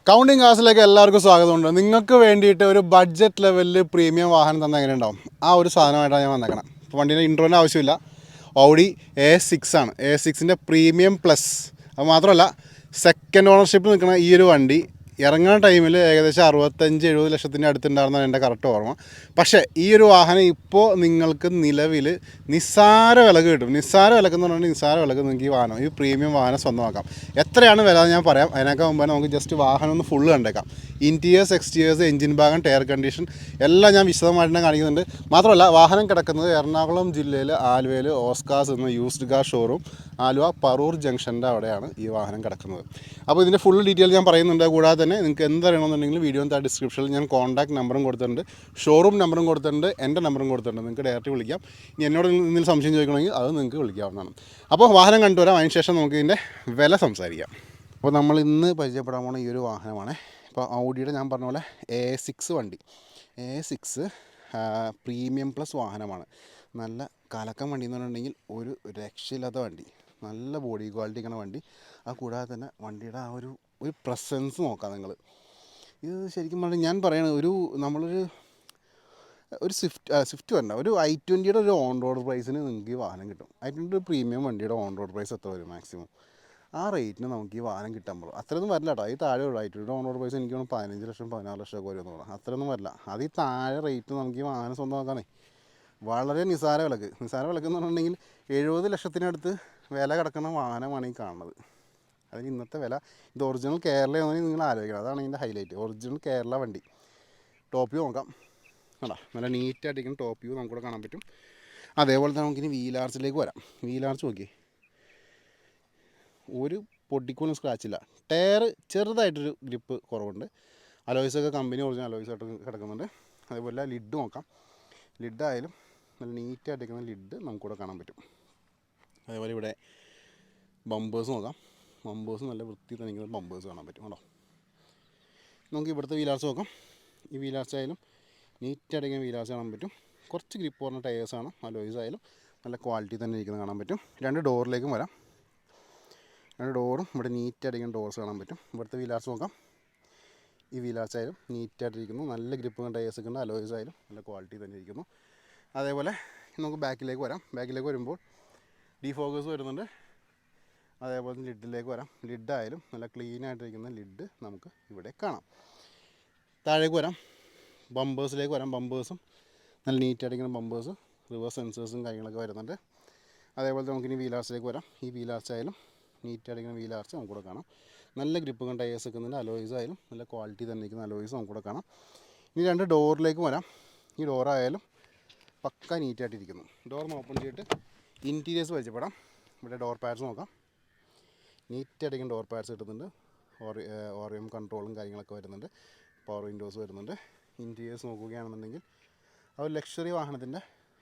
Counting കാസിലേക്ക് എല്ലാവർക്കും സ്വാഗതമുണ്ട്. നിങ്ങൾക്ക് വേണ്ടിയിട്ട് ഒരു ബഡ്ജറ്റ് ലെവലിൽ പ്രീമിയം വാഹനം തന്നെ എങ്ങനെ ഉണ്ടാവും, ആ ഒരു സാധനമായിട്ടാണ് ഞാൻ വന്നേക്കണം. അപ്പോൾ വണ്ടീൻ്റെ ഇൻട്രോൻ്റെ ആവശ്യമില്ല. ഓഡി A6 ആണ്. A6ൻ്റെ പ്രീമിയം പ്ലസ്. അത് മാത്രമല്ല, സെക്കൻഡ് ഓണർഷിപ്പ് നിൽക്കുന്ന ഈ ഒരു വണ്ടി ഇറങ്ങുന്ന ടൈമിൽ ഏകദേശം 65-70 ലക്ഷത്തിൻ്റെ അടുത്തുണ്ടായിരുന്നാണ് എൻ്റെ കറക്റ്റ് ഓർമ്മ. പക്ഷേ ഈ ഒരു വാഹനം ഇപ്പോൾ നിങ്ങൾക്ക് നിലവിൽ നിസ്സാര വിലക്ക് കിട്ടും. നിസ്സാര വിലക്കെന്ന് പറഞ്ഞാൽ നിസ്സാര വിലക്ക് നിങ്ങൾക്ക് ഈ വാഹനം, ഈ പ്രീമിയം വാഹനം സ്വന്തമാക്കാം. എത്രയാണ് വില ഞാൻ പറയാം. അതിനൊക്കെ മുമ്പ് നമുക്ക് ജസ്റ്റ് വാഹനം ഒന്ന് ഫുള്ള് കണ്ടേക്കാം. ഇൻറ്റീരിയേഴ്സ്, എക്സ്റ്റീരിയേഴ്സ്, എഞ്ചിൻ ഭാഗം, ടയർ കണ്ടീഷൻ എല്ലാം ഞാൻ വിശദമായിട്ട് തന്നെ കാണിക്കുന്നുണ്ട്. മാത്രമല്ല, വാഹനം കിടക്കുന്നത് എറണാകുളം ജില്ലയിൽ ആലുവയിൽ ഓസ്കാസ് എന്ന used car showroom, Aluva Paravur ജംഗ്ഷൻ്റെ അവിടെയാണ് ഈ വാഹനം കിടക്കുന്നത്. അപ്പോൾ ഇതിൻ്റെ ഫുൾ ഡീറ്റെയിൽ ഞാൻ പറയുന്നുണ്ട്. കൂടാതെ തന്നെ നിങ്ങൾക്ക് എന്തറിയണമെന്നുണ്ടെങ്കിൽ വീഡിയോൻ്റെ ഡിസ്ക്രിപ്ഷനിൽ ഞാൻ കോൺടാക്ട് നമ്പറും കൊടുത്തിട്ടുണ്ട്, ഷോറൂം നമ്പറും കൊടുത്തിട്ടുണ്ട്, എൻ്റെ നമ്പറും കൊടുത്തിട്ടുണ്ട്. നിങ്ങൾക്ക് ഡയറക്റ്റ് വിളിക്കാം. ഇനി എന്നോട് എന്തെങ്കിലും സംശയം ചോദിക്കണമെങ്കിൽ അത് നിങ്ങൾക്ക് വിളിക്കാവുന്നതാണ്. അപ്പോൾ വാഹനം കണ്ടുവരാം. അതിന് ശേഷം നമുക്ക് ഇതിൻ്റെ വില സംസാരിക്കാം. അപ്പോൾ നമ്മൾ ഇന്ന് പരിചയപ്പെടാൻ പോകുന്ന ഈ ഒരു വാഹനമാണ്. ഇപ്പോൾ ഔഡിയുടെ ഞാൻ പറഞ്ഞ പോലെ A6 വണ്ടി. A6 പ്രീമിയം പ്ലസ് വാഹനമാണ്. നല്ല കലക്കം വണ്ടി എന്ന് പറഞ്ഞിട്ടുണ്ടെങ്കിൽ ഒരു രക്ഷയില്ലാത്ത വണ്ടി. നല്ല ബോഡി ക്വാളിറ്റിക്കാണ് വണ്ടി. അത് കൂടാതെ തന്നെ വണ്ടിയുടെ ആ ഒരു പ്രസൻസ് നോക്കാം നിങ്ങൾ. ഇത് ശരിക്കും പറഞ്ഞാൽ ഞാൻ പറയണത് നമ്മളൊരു സ്വിഫ്റ്റ് വരണ്ട, ഒരു I20യുടെ ഒരു ഓൺ റോഡ് പ്രൈസിന് നിങ്ങൾക്ക് ഈ വാഹനം കിട്ടും. I20 പ്രീമിയം വണ്ടിയുടെ ഓൺ റോഡ് പ്രൈസ് എത്ര വരും മാക്സിമം? ആ റേറ്റിന് നമുക്ക് ഈ വാഹനം കിട്ടാൻ പോകും. അത്രയൊന്നും വരില്ല കേട്ടോ. ഈ താഴെ I20യുടെ ഓൺ റോഡ് പ്രൈസ് എനിക്ക് 15 ലക്ഷം 16 ലക്ഷം ഒക്കെ വരുമെന്ന് പറയാം. അത്രയൊന്നും വരില്ല. അത് ഈ താഴെ റേറ്റ് നമുക്ക് ഈ വാഹനം സ്വന്തമാക്കാനേ വളരെ നിസ്സാര വിലക്ക് എന്ന് പറഞ്ഞിട്ടുണ്ടെങ്കിൽ 70 ലക്ഷത്തിനടുത്ത് വില കിടക്കുന്ന വാഹനമാണ് ഈ കാണുന്നത്. അതിന് ഇന്നത്തെ വില. ഇത് ഒറിജിനൽ കേരളയാണെങ്കിൽ നിങ്ങൾ ആലോചിക്കണം. അതാണ് ഇതിൻ്റെ ഹൈലൈറ്റ്. ഒറിജിനൽ കേരള വണ്ടി. ടോപ്പ് വ്യൂ നോക്കാം. അല്ല, നല്ല നീറ്റായിട്ടിരിക്കുന്ന ടോപ്പ് വ്യൂ നമുക്കിവിടെ കാണാൻ പറ്റും. അതേപോലെ തന്നെ നമുക്കിനി വീലാർച്ചിലേക്ക് വരാം. വീലാർച്ച് നോക്കി, ഒരു പൊടിക്കൊന്നും സ്ക്രാച്ചില്ല. ടയർ ചെറുതായിട്ടൊരു ഗ്രിപ്പ് കുറവുണ്ട്. അലോയ്സൊക്കെ കമ്പനി ഒറിജിനൽ അലോയ്സായിട്ട് കിടക്കുന്നുണ്ട്. അതേപോലെ ലിഡ് നോക്കാം. ലിഡായാലും നല്ല നീറ്റായിട്ടിരിക്കുന്ന ലിഡ് നമുക്കിവിടെ കാണാൻ പറ്റും. അതേപോലെ ഇവിടെ ബമ്പേഴ്സ് നോക്കാം. ബമ്പേഴ്സ് നല്ല വൃത്തി തനിക്കുന്ന ബമ്പേഴ്സ് കാണാൻ പറ്റും കേട്ടോ. നമുക്ക് ഇവിടുത്തെ വീലാർച്ച് നോക്കാം. ഈ വീലാർച്ച് ആയാലും നീറ്റായിട്ടിരിക്കുന്ന വീലാർച്ച് കാണാൻ പറ്റും. കുറച്ച് ഗ്രിപ്പ് പറഞ്ഞ ടയേഴ്സാണ്. അലോയ്സ് ആയാലും നല്ല ക്വാളിറ്റി തന്നെ ഇരിക്കുന്നത് കാണാൻ പറ്റും. രണ്ട് ഡോറിലേക്കും വരാം. രണ്ട് ഡോറും ഇവിടെ നീറ്റായിട്ടിരിക്കുന്ന ഡോർസ് കാണാൻ പറ്റും. ഇവിടുത്തെ വീലാർച്ച് നോക്കാം. ഈ വീലാർച്ച് ആയാലും നീറ്റായിട്ടിരിക്കുന്നു. നല്ല ഗ്രിപ്പ് ടയേഴ്സൊക്കെ ഉണ്ട്. അലോയ്സ് ആയാലും നല്ല ക്വാളിറ്റി തന്നെ ഇരിക്കുന്നു. അതേപോലെ നമുക്ക് ബാക്കിലേക്ക് വരാം. ബാക്കിലേക്ക് വരുമ്പോൾ ഡീഫോക്കേഴ്സ് വരുന്നുണ്ട്. അതേപോലെ തന്നെ ലിഡിലേക്ക് വരാം. ലിഡായാലും നല്ല ക്ലീനായിട്ടിരിക്കുന്ന ലിഡ് നമുക്ക് ഇവിടെ കാണാം. താഴേക്ക് വരാം. ബമ്പേഴ്സിലേക്ക് വരാം. ബമ്പേഴ്സും നല്ല നീറ്റായിട്ടിരിക്കുന്ന ബമ്പേഴ്സ്, റിവേഴ്സ് സെൻസേഴ്സും കാര്യങ്ങളൊക്കെ വരുന്നുണ്ട്. അതേപോലെ നമുക്കിനി വീലാർച്ചിലേക്ക് വരാം. ഈ വീലാർച്ചായാലും നീറ്റായിട്ടിരിക്കുന്ന വീലാർച്ച് നമുക്കിവിടെ കാണാം. നല്ല ഗ്രിപ്പ് ടയേഴ്സ് വെക്കുന്നുണ്ട്. അലോയ്സ് ആയാലും നല്ല ക്വാളിറ്റി തന്നെ ഇരിക്കുന്ന അലോയ്സ് നമുക്കിവിടെ കാണാം. ഇനി രണ്ട് ഡോറിലേക്ക് വരാം. ഈ ഡോറായാലും പക്ക നീറ്റായിട്ടിരിക്കുന്നു. ഡോർ ഓപ്പൺ ചെയ്തിട്ട് ഇൻറ്റീരിയേഴ്സ് പരിചയപ്പെടാം. ഇവിടെ ഡോർ പാഡ്സ് നോക്കാം. നീറ്റായിട്ടിരിക്കുന്ന ഡോർ പാഡ്സ് കിട്ടുന്നുണ്ട്. ഓറിയം കൺട്രോളും കാര്യങ്ങളൊക്കെ വരുന്നുണ്ട്. പവർ വിൻഡോസ് വരുന്നുണ്ട്. ഇൻറ്റീരിയേഴ്സ് നോക്കുകയാണെന്നുണ്ടെങ്കിൽ ആ ഒരു ലക്ഷറി വാഹനത്തിൻ്റെ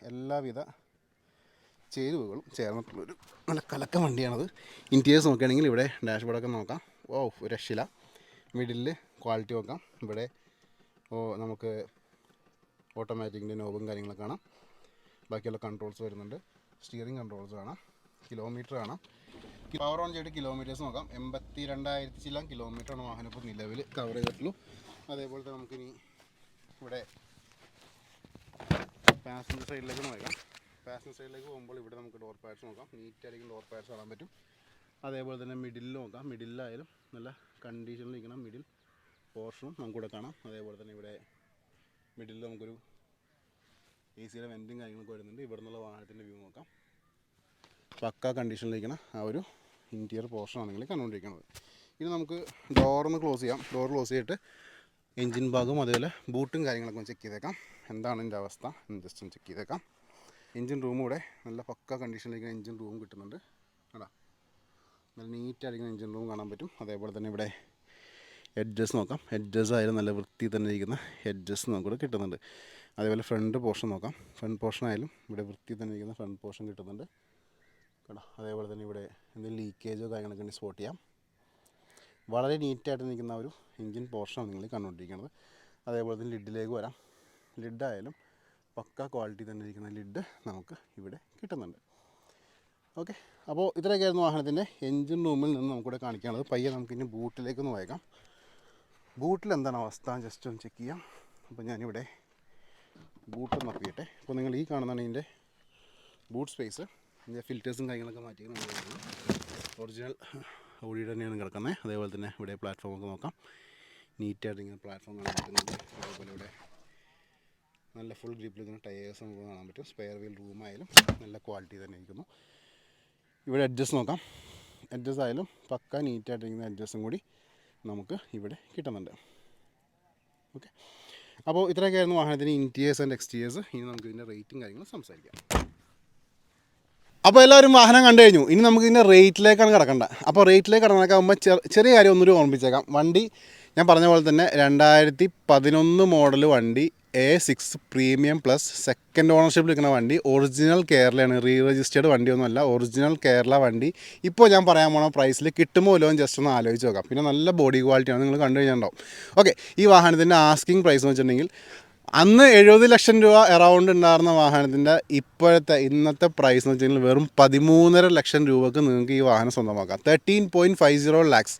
എല്ലാവിധ ചേരുവകളും ചേർന്നിട്ടുള്ളൊരു നല്ല കലക്കം വണ്ടിയാണത്. ഇൻറ്റീരിയേഴ്സ് നോക്കുകയാണെങ്കിൽ ഇവിടെ ഡാഷ്ബോർഡൊക്കെ നോക്കാം. ഒരു രക്ഷയില്ല. മിഡിലിൽ ക്വാളിറ്റി നോക്കാം. ഇവിടെ നമുക്ക് ഓട്ടോമാറ്റിക്കിൻ്റെ നോബും കാര്യങ്ങളൊക്കെ കാണാം. ബാക്കിയുള്ള കൺട്രോൾസ് വരുന്നുണ്ട്. സ്റ്റിയറിംഗ് കൺട്രോൾസ് കാണാം. കിലോമീറ്റർ കാണാം. പവർ ഓൺ ചെയ്തിട്ട് കിലോമീറ്റേഴ്സ് നോക്കാം. 82,000 ചില കിലോമീറ്ററാണ് വാഹനം ഇപ്പോൾ നിലവിൽ കവർ ചെയ്തിട്ടുള്ളൂ. അതേപോലെ തന്നെ നമുക്കിനി ഇവിടെ പാസഞ്ചർ സൈഡിലേക്ക് നോക്കാം. പാസഞ്ചർ സൈഡിലേക്ക് പോകുമ്പോൾ ഇവിടെ നമുക്ക് ഡോർ പാഡ്സ് നോക്കാം. നീറ്റായിരിക്കും ഡോർ പാഡ്സ് കാണാൻ പറ്റും. അതേപോലെ തന്നെ മിഡിൽ നോക്കാം. മിഡിലായാലും നല്ല കണ്ടീഷനിലിരിക്കണം മിഡിൽ പോർഷനും നമുക്കിവിടെ കാണാം. അതേപോലെ തന്നെ ഇവിടെ മിഡിൽ നമുക്കൊരു AC-യുടെ വെൻറ്റും കാര്യങ്ങളൊക്കെ വരുന്നുണ്ട്. ഇവിടെ നിന്നുള്ള വാഹനത്തിൻ്റെ വ്യൂ നോക്കാം. പക്ക കണ്ടീഷനിലിരിക്കണം ആ ഒരു ഇൻറ്റീരിയർ പോർഷനാണ് നിങ്ങൾ കണ്ടുകൊണ്ടിരിക്കുന്നത്. ഇനി നമുക്ക് ഡോറൊന്ന് ക്ലോസ് ചെയ്യാം. ഡോർ ക്ലോസ് ചെയ്തിട്ട് എൻജിൻ ഭാഗവും അതേപോലെ ബൂട്ടും കാര്യങ്ങളൊക്കെ ഒന്ന് ചെക്ക് ചെയ്തേക്കാം. എന്താണ് എൻ്റെ അവസ്ഥ എന്ന് ജസ്റ്റ് ഒന്ന് ചെക്ക് ചെയ്തേക്കാം. എൻജിൻ റൂമും ഇവിടെ നല്ല പക്ക കണ്ടീഷനിലിരിക്കുന്ന എൻജിൻ റൂം കിട്ടുന്നുണ്ട്. കേട്ടോ, നല്ല നീറ്റായിരിക്കുന്ന എൻജിൻ റൂം കാണാൻ പറ്റും. അതേപോലെ തന്നെ ഇവിടെ എഡ്ജസ് നോക്കാം. എഡ്ജസ് ആയാലും നല്ല വൃത്തി തന്നെ ഇരിക്കുന്ന എഡ്ജസ് നമുക്കിവിടെ കിട്ടുന്നുണ്ട്. അതേപോലെ ഫ്രണ്ട് പോർഷൻ നോക്കാം. ഫ്രണ്ട് പോർഷൻ ആയാലും ഇവിടെ വൃത്തി തന്നെ ഇരിക്കുന്ന ഫ്രണ്ട് പോർഷൻ കിട്ടുന്നുണ്ട്. കേട്ടോ, അതേപോലെ തന്നെ ഇവിടെ എന്തെങ്കിലും ലീക്കേജോ കാര്യങ്ങളൊക്കെ ഉണ്ടെങ്കിൽ സ്പോട്ട് ചെയ്യാം. വളരെ നീറ്റായിട്ട് നിൽക്കുന്ന ഒരു എൻജിൻ പോർഷനാണ് നിങ്ങൾ കണ്ടുകൊണ്ടിരിക്കുന്നത്. അതേപോലെ തന്നെ ലിഡിലേക്ക് വരാം. ലിഡായാലും പക്ക ക്വാളിറ്റി തന്നെ ഇരിക്കുന്ന ലിഡ് നമുക്ക് ഇവിടെ കിട്ടുന്നുണ്ട്. ഓക്കെ, അപ്പോൾ ഇത്രയൊക്കെയായിരുന്നു വാഹനത്തിൻ്റെ എൻജിൻ റൂമിൽ നിന്ന് നമുക്കിവിടെ കാണിക്കാനുള്ളത്. പയ്യെ നമുക്കിനി ബൂട്ടിലേക്കൊന്ന് വായിക്കാം. ബൂട്ടിൽ എന്താണ് അവസ്ഥ ജസ്റ്റ് ഒന്ന് ചെക്ക് ചെയ്യാം. അപ്പോൾ ഞാനിവിടെ ബൂട്ടൊന്ന് അപ്പിയട്ടെ. അപ്പോൾ നിങ്ങൾ ഈ കാണുന്നതാണ് ഇതിൻ്റെ ബൂട്ട് സ്പേസ്. ഇതിൻ്റെ ഫിൽറ്റേഴ്സും കാര്യങ്ങളൊക്കെ മാറ്റിയാണ് ഒറിജിനൽ ഓടിയുടെ തന്നെയാണ് കിടക്കുന്നത്. അതേപോലെ തന്നെ ഇവിടെ പ്ലാറ്റ്ഫോമൊക്കെ നോക്കാം, നീറ്റായിട്ട് ഇങ്ങനെ പ്ലാറ്റ്ഫോം കാണാൻ പറ്റുന്നുണ്ട്. അതേപോലെ ഇവിടെ നല്ല ഫുൾ ഗ്രിപ്പിൽ ഇങ്ങനെ ടയേഴ്സ് നമുക്ക് കാണാൻ പറ്റും. സ്പെയർ വീൽ റൂമായാലും നല്ല ക്വാളിറ്റി തന്നെ ഇരിക്കുന്നു. ഇവിടെ അഡ്ജസ്റ്റ് നോക്കാം, അഡ്ജസ്റ്റ് ആയാലും പക്ക നീറ്റായിട്ടിരിക്കുന്ന അഡ്ജസ്റ്റും കൂടി നമുക്ക് ഇവിടെ കിട്ടുന്നുണ്ട്. ഓക്കെ, അപ്പോൾ ഇത്രയൊക്കെയായിരുന്നു വാഹനത്തിന് ഇൻറ്റീരിയേഴ്സ് ആൻഡ് എക്സ്റ്റീരിയേഴ്സ്. ഇനി നമുക്ക് ഇതിൻ്റെ റേറ്റും കാര്യങ്ങളും സംസാരിക്കാം. അപ്പോൾ എല്ലാവരും വാഹനം കണ്ടു കഴിഞ്ഞു. ഇനി നമുക്ക് ഇതിൻ്റെ റേറ്റിലേക്കാണ് കിടക്കേണ്ടത്. അപ്പോൾ റേറ്റിലേക്ക് കിടന്നേക്കാൻ മുമ്പ് ചെറിയ കാര്യം ഒന്നൊരു ഓർമ്മിപ്പിച്ചേക്കാം. വണ്ടി ഞാൻ പറഞ്ഞ പോലെ തന്നെ 2011 മോഡൽ വണ്ടി, A6 പ്രീമിയം പ്ലസ് സെക്കൻഡ് ഓണർഷിപ്പിൽ നിൽക്കുന്ന വണ്ടി, ഒറിജിനൽ കേരളയാണ്, റീ രജിസ്റ്റേർഡ് വണ്ടിയൊന്നുമല്ല, ഒറിജിനൽ കേരള വണ്ടി. ഇപ്പോൾ ഞാൻ പറയാൻ പോണ പ്രൈസിൽ കിട്ടുമോ ഇല്ലോ ജസ്റ്റ് ഒന്ന് ആലോചിച്ച് നോക്കാം. പിന്നെ നല്ല ബോഡി ക്വാളിറ്റിയാണ്, നിങ്ങൾ കണ്ടു കഴിഞ്ഞിട്ടുണ്ടാവും. ഓക്കെ, ഈ വാഹനത്തിൻ്റെ ആസ്കിങ് പ്രൈസ് എന്ന് വെച്ചിട്ടുണ്ടെങ്കിൽ അന്ന് 70 ലക്ഷം രൂപ എറൗണ്ട് ഉണ്ടായിരുന്ന വാഹനത്തിൻ്റെ ഇന്നത്തെ പ്രൈസ് എന്ന് വെച്ചിട്ടുണ്ടെങ്കിൽ വെറും 13.5 ലക്ഷം രൂപക്ക് നിങ്ങൾക്ക് ഈ വാഹനം സ്വന്തമാക്കാം. 13.50 lakhs.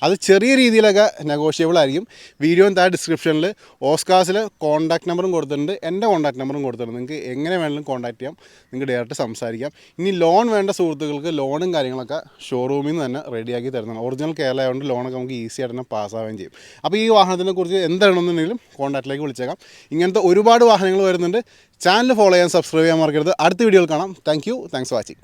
അത് ചെറിയ രീതിയിലൊക്കെ നെഗോഷ്യബിൾ ആയിരിക്കും. വീഡിയോയും താഴെ ഡിസ്ക്രിപ്ഷനിൽ ഓസ്കാസിൽ കോൺടാക്ട് നമ്പറും കൊടുത്തിട്ടുണ്ട്, എൻ്റെ കോൺടാക്ട് നമ്പറും കൊടുത്തിട്ടുണ്ട്. നിങ്ങൾക്ക് എങ്ങനെ വേണമെങ്കിലും കോൺടാക്ട് ചെയ്യാം, നിങ്ങൾക്ക് ഡയറക്റ്റ് സംസാരിക്കാം. ഇനി ലോൺ വേണ്ട സുഹൃത്തുക്കൾക്ക് ലോണും കാര്യങ്ങളൊക്കെ ഷോറൂമിൽ നിന്ന് തന്നെ റെഡിയാക്കി തരുന്നതാണ്. ഒറിജിനൽ കേരള ആയതുകൊണ്ട് ലോണൊക്കെ നമുക്ക് ഈസി ആയിട്ട് തന്നെ പാസ്സാവുകയും ചെയ്യും. അപ്പോൾ ഈ വാഹനത്തിനെ കുറിച്ച് എന്താണെന്നുണ്ടെങ്കിലും കോൺടാക്റ്റിലേക്ക് വിളിച്ചേക്കാം. ഇങ്ങനത്തെ ഒരുപാട് വാഹനങ്ങൾ വരുന്നുണ്ട്. ചാനൽ ഫോളോ ചെയ്യാൻ, സബ്സ്ക്രൈബ് ചെയ്യാൻ മറക്കരുത്. അടുത്ത വീഡിയോയിൽ കാണാം. Thanks for watching.